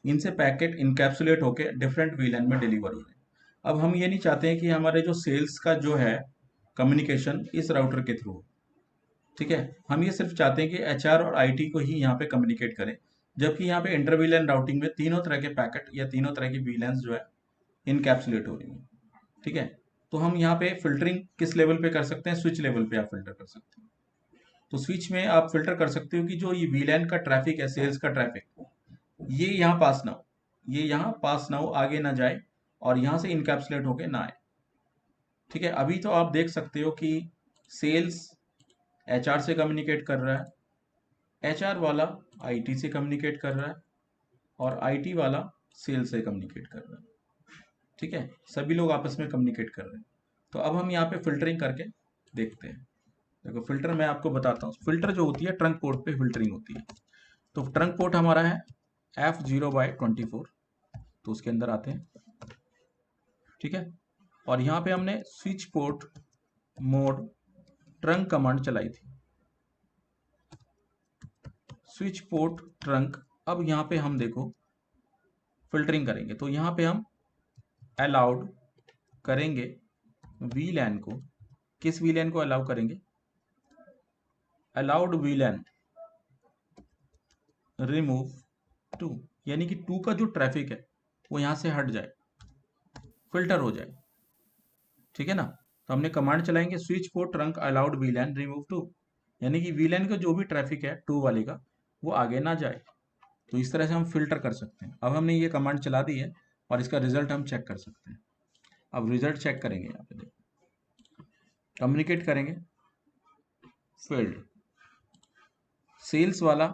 इनसे packet encapsulate होके different वीलैन में डिलीवर हो रहे हैं। अब हम ये नहीं चाहते हैं कि हमारे जो सेल्स का जो है कम्युनिकेशन इस राउटर के थ्रू, ठीक है, हम ये सिर्फ चाहते हैं कि एचआर और आईटी को ही यहाँ पे कम्युनिकेट करें, जबकि यहाँ पे इंटर वीलैन राउटिंग में तीनों तरह के पैकेट या तीनों तरह की वीलैंस जो है इनकैप्सुलेट हो रही हैं, ठीक है। तो हम यहाँ पे फिल्टरिंग किस लेवल पे कर सकते हैं, स्विच लेवल पे आप फिल्टर कर सकते हैं। तो स्विच में आप फिल्टर कर सकते हो कि जो ये वीलैन का ट्रैफिक है, सेल्स का ट्रैफिक, ये यहाँ पास ना हो, ये यहाँ पास ना हो, आगे ना जाए और यहाँ से इनकैप्सुलेट होके ना आए, ठीक है। अभी तो आप देख सकते हो कि सेल्स एचआर से कम्युनिकेट कर रहा है, एचआर वाला आईटी से कम्युनिकेट कर रहा है और आईटी वाला सेल्स से कम्युनिकेट कर रहा है, ठीक है। सभी लोग आपस में कम्युनिकेट कर रहे हैं। तो अब हम यहाँ पे फिल्टरिंग करके देखते हैं। देखो फिल्टर मैं आपको बताता हूँ, फिल्टर जो होती है ट्रंक पोर्ट पे फिल्टरिंग होती है। तो ट्रंक पोर्ट हमारा है F0/24, तो उसके अंदर आते हैं, ठीक है। और यहाँ पे हमने switch port mode trunk command चलाई थी, स्विच पोर्ट ट्रंक। अब यहाँ पे हम देखो फिल्टरिंग करेंगे, तो यहाँ पे हम अलाउड करेंगे वीलैन को। किस वीलैन को अलाउ करेंगे, अलाउड वीलैन रिमूव 2, यानी कि 2 का जो ट्रैफिक है वो यहाँ से हट जाए, फिल्टर हो जाए, ठीक है ना। तो हमने कमांड चलाएंगे switch port trunk allowed वीलैन remove 2, यानी कि वीलैन का जो भी ट्रैफिक है 2 वाले का वो आगे ना जाए। तो इस तरह से हम फिल्टर कर सकते हैं। अब हमने ये कमांड चला दी है और इसका रिजल्ट हम चेक कर सकते हैं। अब रिजल्ट चेक करेंगे, यहाँ पे देखो कम्युनिकेट करेंगे, फील्ड सेल्स वाला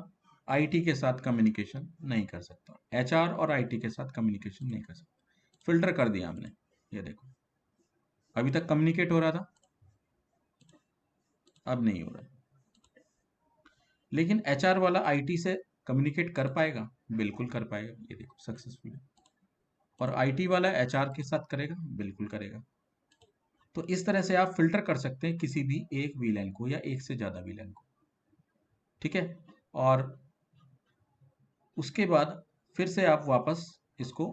आईटी के साथ कम्युनिकेशन नहीं कर सकता, एचआर और आईटी के साथ कम्युनिकेशन नहीं कर सकता। फिल्टर कर दिया हमने, ये देखो अभी तक कम्युनिकेट हो रहा था, अब नहीं हो रहा है। लेकिन एचआर वाला आईटी से कम्युनिकेट कर पाएगा, बिल्कुल कर पाएगा, ये देखो सक्सेसफुल। और आईटी वाला एचआर के साथ करेगा, बिल्कुल करेगा। तो इस तरह से आप फिल्टर कर सकते हैं किसी भी एक वीलैन को या एक से ज्यादा वीलैन को, ठीक है। और उसके बाद फिर से आप वापस इसको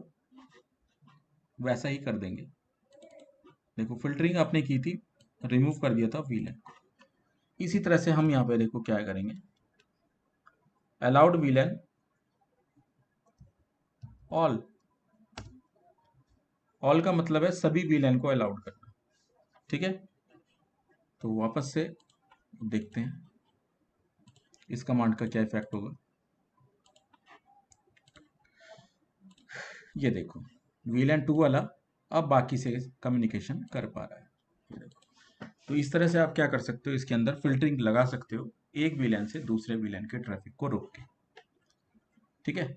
वैसा ही कर देंगे। देखो फिल्टरिंग आपने की थी, रिमूव कर दिया था वीलैन। इसी तरह से हम यहाँ पे देखो क्या करेंगे, अलाउड वीलैन ऑल, ऑल का मतलब है सभी वीलैन को अलाउड करना, ठीक है। तो वापस से देखते हैं इस कमांड का क्या इफेक्ट होगा। ये देखो वीलैन 2 वाला अब बाकी से कम्युनिकेशन कर पा रहा है, ये देखो। तो इस तरह से आप क्या कर सकते हो, इसके अंदर फिल्टरिंग लगा सकते हो एक वीलैन से दूसरे वीलैन के ट्रैफिक को रोक के, ठीक है।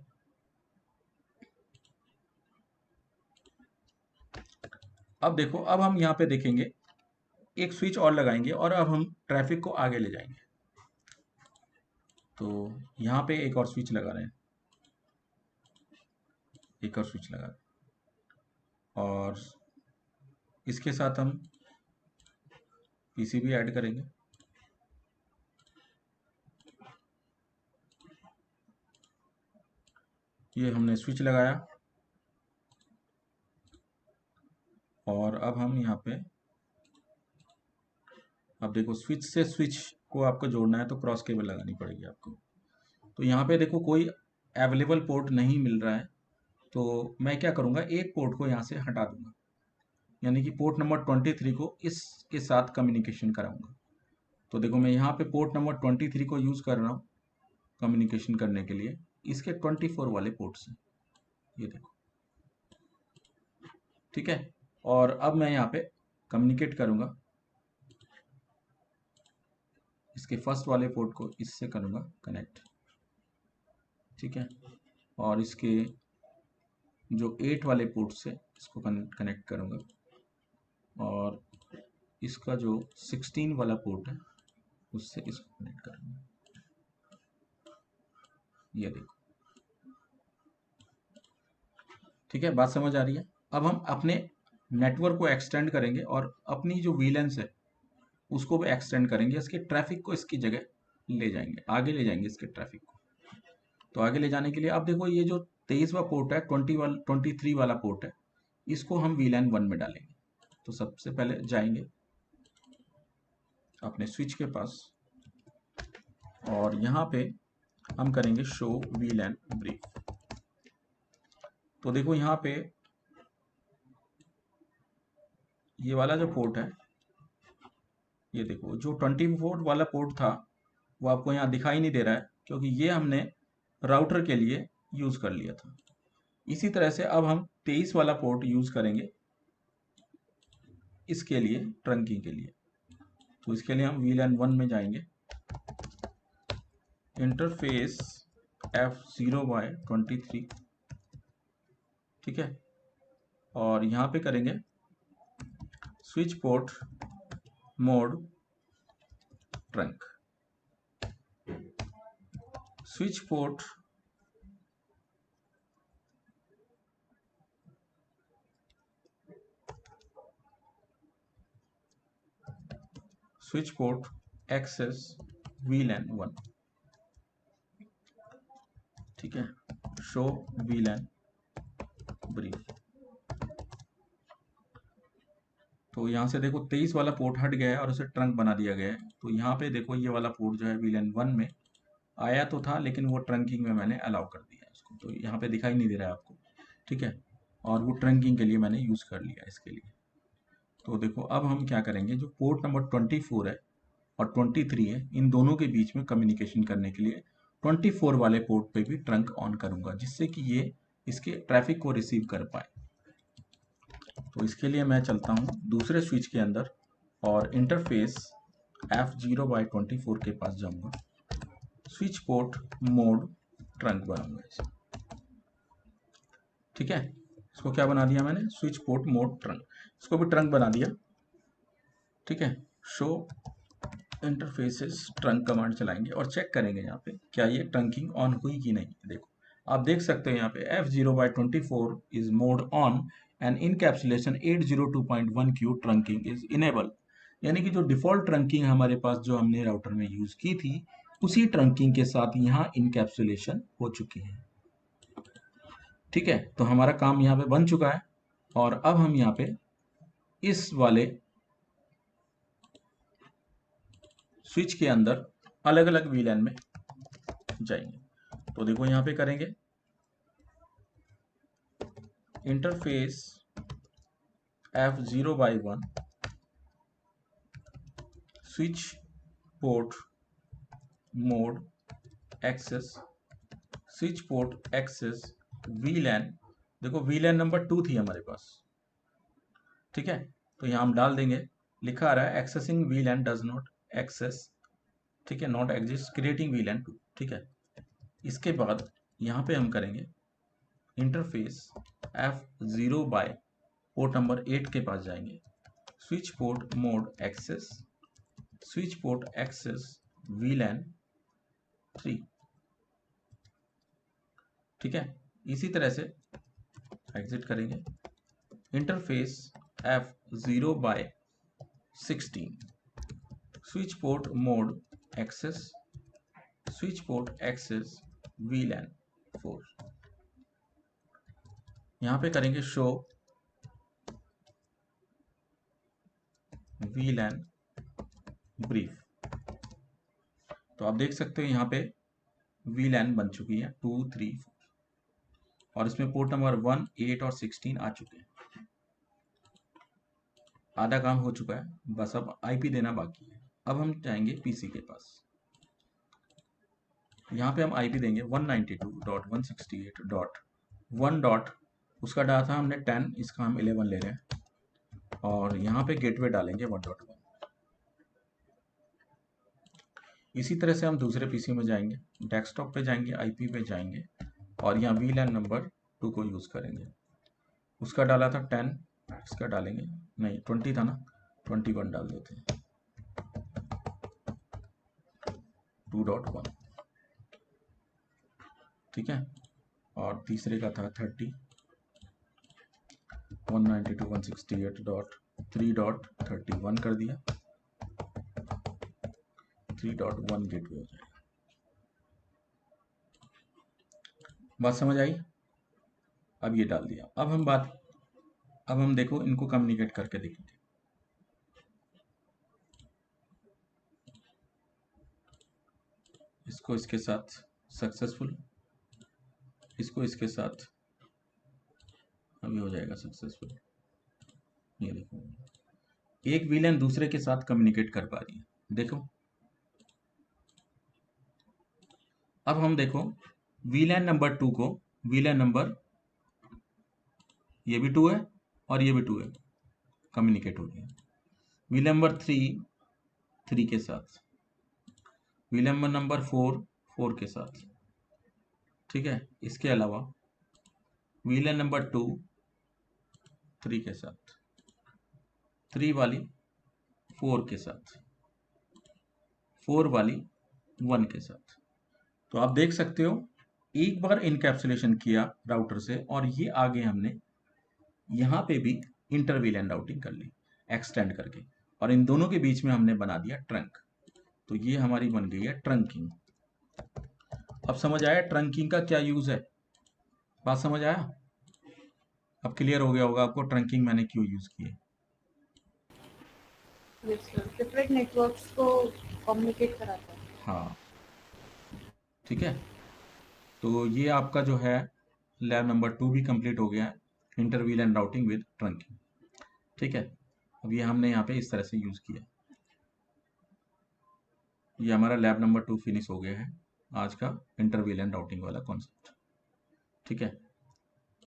अब देखो, अब हम यहाँ पे देखेंगे एक स्विच और लगाएंगे और अब हम ट्रैफिक को आगे ले जाएंगे। तो यहाँ पे एक और स्विच लगा रहे हैं, एक और स्विच लगा रहे हैं और इसके साथ हम पीसीबी ऐड करेंगे। ये हमने स्विच लगाया और अब हम यहाँ पे, अब देखो स्विच से स्विच को आपको जोड़ना है तो क्रॉस केबल लगानी पड़ेगी आपको। तो यहाँ पे देखो कोई अवेलेबल पोर्ट नहीं मिल रहा है, तो मैं क्या करूँगा, एक पोर्ट को यहाँ से हटा दूंगा, यानी कि पोर्ट नंबर 23 को इसके साथ कम्युनिकेशन कराऊंगा। तो देखो मैं यहाँ पे पोर्ट नंबर 23 को यूज़ कर रहा हूँ कम्युनिकेशन करने के लिए इसके 24 वाले पोर्ट से, ये देखो, ठीक है। और अब मैं यहाँ पे कम्युनिकेट करूँगा, इसके फर्स्ट वाले पोर्ट को इससे करूँगा कनेक्ट, ठीक है। और इसके जो 8 वाले पोर्ट से इसको कनेक्ट करूँगा और इसका जो 16 वाला पोर्ट है उससे इसको कनेक्ट करूँगा, ये देखो, ठीक है। बात समझ आ रही है। अब हम अपने नेटवर्क को एक्सटेंड करेंगे और अपनी जो वीलेंस है उसको भी एक्सटेंड करेंगे, इसके ट्रैफिक को इसकी जगह ले जाएंगे, आगे ले जाएंगे इसके ट्रैफिक को। तो आगे ले जाने के लिए अब देखो ये जो 23वां पोर्ट है, 23 वाला पोर्ट है, इसको हम VLAN 1 में डालेंगे। तो सबसे पहले जाएंगे अपने स्विच के पास और यहाँ पे हम करेंगे शो VLAN ब्रीफ। तो देखो यहाँ पे ये वाला जो पोर्ट है, ये देखो जो 24 वाला पोर्ट था वो आपको यहाँ दिखाई नहीं दे रहा है, क्योंकि ये हमने राउटर के लिए यूज कर लिया था। इसी तरह से अब हम 23 वाला पोर्ट यूज करेंगे इसके लिए, ट्रंकिंग के लिए। तो इसके लिए हम VLAN 1 में जाएंगे, इंटरफेस F0/23, ठीक है, और यहाँ पे करेंगे switch port mode trunk, switch port access VLAN 1, ठीक है, शो VLAN ब्रीफ। तो यहाँ से देखो 23 वाला पोर्ट हट गया है और उसे ट्रंक बना दिया गया है। तो यहाँ पे देखो ये वाला पोर्ट जो है VLAN 1 में आया तो था, लेकिन वो ट्रंकिंग में मैंने अलाउ कर दिया है उसको, तो यहाँ पे दिखाई नहीं दे रहा है आपको, ठीक है, और वो ट्रंकिंग के लिए मैंने यूज़ कर लिया इसके लिए। तो देखो अब हम क्या करेंगे, जो पोर्ट नंबर 24 है और 23 है, इन दोनों के बीच में कम्युनिकेशन करने के लिए 24 वाले पोर्ट पे भी ट्रंक ऑन करूंगा, जिससे कि ये इसके ट्रैफिक को रिसीव कर पाए। तो इसके लिए मैं चलता हूँ दूसरे स्विच के अंदर और इंटरफेस F0/24 के पास जाऊंगा, स्विच पोर्ट मोड ट्रंक बनाऊंगा इसे, ठीक है। इसको क्या बना दिया मैंने, स्विच पोर्ट मोड ट्रंक, इसको भी ट्रंक बना दिया, ठीक है। शो इंटरफेसेस ट्रंक कमांड चलाएंगे और चेक करेंगे यहाँ पे क्या ये ट्रंकिंग ऑन हुई कि नहीं। देखो आप देख सकते हो यहाँ पे F0/24 is mode on and encapsulation 802.1Q trunking is enable, यानी कि जो डिफॉल्ट ट्रंकिंग हमारे पास जो हमने राउटर में यूज की थी, उसी ट्रंकिंग के साथ यहाँ इनकैप्सुलेशन हो चुकी है, ठीक है। तो हमारा काम यहाँ पे बन चुका है और अब हम यहाँ पे इस वाले स्विच के अंदर अलग अलग VLAN में जाएंगे। तो देखो यहाँ पे करेंगे interface F0/1 switch port mode access, switch port access VLAN। देखो VLAN नंबर 2 थी हमारे पास, ठीक है, तो यहाँ हम डाल देंगे, लिखा आ रहा है accessing VLAN does not access, ठीक है, नॉट एग्जिस्ट क्रिएटिंग VLAN 2, ठीक है। इसके बाद यहाँ पे हम करेंगे interface F0 bye port number 8 के पास जाएंगे, switch port mode access, switch port access VLAN 3, ठीक है। इसी तरह से एग्जिट करेंगे, interface F0/16 switch port mode access, switch port access VLAN 4, यहाँ पे करेंगे शो VLAN ब्रीफ। तो आप देख सकते हो यहाँ पे VLAN बन चुकी है 2, 3, 4 और इसमें पोर्ट नंबर 1, 8 और 16 आ चुके हैं। आधा काम हो चुका है, बस अब IP देना बाकी है। अब हम जाएंगे PC के पास, यहाँ पे हम IP देंगे 192.168.1. उसका डाला था हमने 10, इसका हम 11 ले रहे हैं और यहाँ पे गेटवे डालेंगे 1.1। इसी तरह से हम दूसरे PC में जाएंगे, डेस्कटॉप पे जाएंगे, IP पे जाएंगे और यहाँ VLAN नंबर 2 को यूज करेंगे। उसका डाला था 10, इसका डालेंगे, नहीं 20 था ना, 21 डाल देते हैं, 2.1, ठीक है। और तीसरे का था 30, 192.168.3.31 कर दिया, 3.1 गेटवे हो जाएगा। बात समझ आई? अब ये डाल दिया। अब हम देखो इनको कम्युनिकेट करके देखेंगे। इसको इसके साथ सक्सेसफुल, इसको इसके साथ अभी हो जाएगा सक्सेसफुल। ये देखो एक विलेन दूसरे के साथ कम्युनिकेट कर पा रही है, देखो। अब हम देखो विलेन नंबर 2 को, विलेन नंबर, ये भी 2 है और ये भी 2 है, कम्युनिकेट हो रही है। विलेन नंबर 3 के साथ, विलेन नंबर 4 के साथ, ठीक है। इसके अलावा विलेन नंबर 2 3 के साथ, 3 वाली 4 के साथ, 4 वाली 1 के साथ। तो आप देख सकते हो एक बार इनकैप्सुलेशन किया राउटर से और ये आगे हमने यहाँ पे भी इंटर विलेन राउटिंग कर ली एक्सटेंड करके, और इन दोनों के बीच में हमने बना दिया ट्रंक। तो ये हमारी बन गई है ट्रंकिंग। अब समझ आया ट्रंकिंग का क्या यूज है? बात समझ आया? अब क्लियर हो गया होगा आपको ट्रंकिंग मैंने क्यों यूज की है। यस सर, डिफरेंट नेटवर्क्स को कम्युनिकेट कराता है। हाँ, ठीक है। तो ये आपका जो है लैब नंबर 2 भी कंप्लीट हो गया है, inter villain routing with trunking, ठीक है। अब ये हमने यहाँ पे इस तरह से यूज किया। ये हमारा लैब नंबर 2 फिनिश हो गया है आज का इंटर विलेन राउटिंग वाला कॉन्सेप्ट, ठीक है।